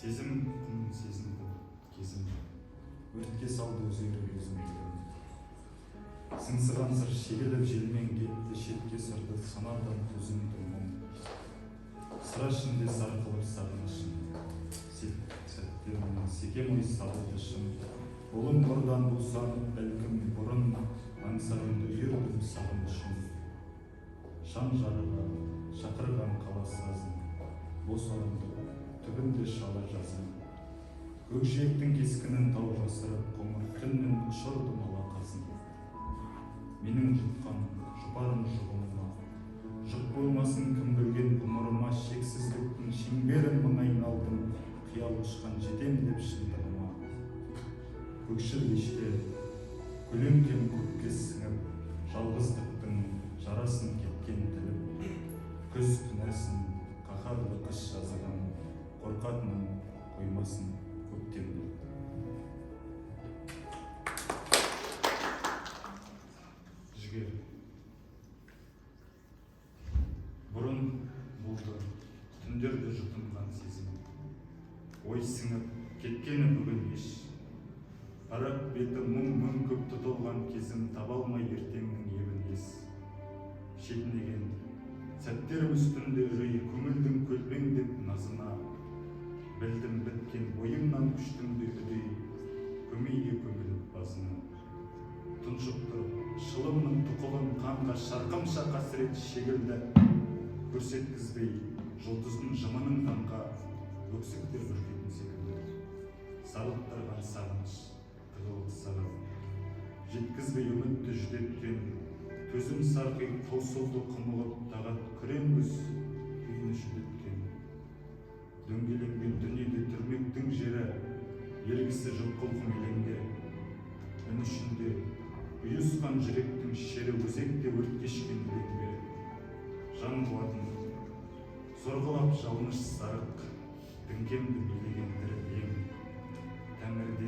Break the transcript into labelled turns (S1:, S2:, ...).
S1: Сезім құмын сезімді кезімді, өртке салды өзгеріп өзімді. Сыңсыған сыр шегеліп желмен кетті, шетке сырды санадан төзімді мұң. Сыра ішінде сарқылып сағынышым, сәттерімнен секем ой салды шым. Болым нұрдан бусанып бәлкім бұрын, аңсарымды үйірдім сағынышым. Шам жарыға шақырған қала сазын, бос орынды түбінде шала жазым. Көкжиектің кескінін тау жасырып, қоңыр түннен ұшырдым алақазын. Менің жұтқан жұпарым жұғымыма, жұп болмасын кім білген ғұмырыма, шексіздіктің шеңберін мың айналдым, қиял ұшқан жетем деп шындығыма. Көкшіл кеште көлеңкем көкке сіңіп, жалғыздықтың жарасын кеткен тіліп, күз күнәсін қаһарлы қыс жазған, қорқатынын қоймасын көктемді. Жігер. Бұрын болды түндерде жұтынған сезім, ой сіңіп кеткені бүгін еш. Арап беті мұң көп тұтылған кезім, таба алмай ертеңнің ебін ес. Шетінеген сәттерім үстінде үрей, көңілдің көлбеңдеп назына. Білдім біткен бойымнан күштімді үдей, көмейге көміліп базына. Тұншып тұрып шылымның тұқылын қанға, шарқымша қасірет шегілді. Көрсеткізбей жұлдыздың жымының қанға, өксіктер бүркетін секілді. Сарылттырған сағыныш тығылып сағып, жеткізбей үмітті жүдеткен, төзім сарқиып таусылды құмығып, тағат күрең көз күйіні жүдеткен. Дөңгеленген дүниеде түрмектің жері, елгісі жоқ құлқым елеңге. Үн ішінде ұйысқан жүректің шері, өзекте өрт кешкен өлеңге. Жан қуатын зорғылап жалыныш сарық, діңкемді билеген діріл ең. Тәңірде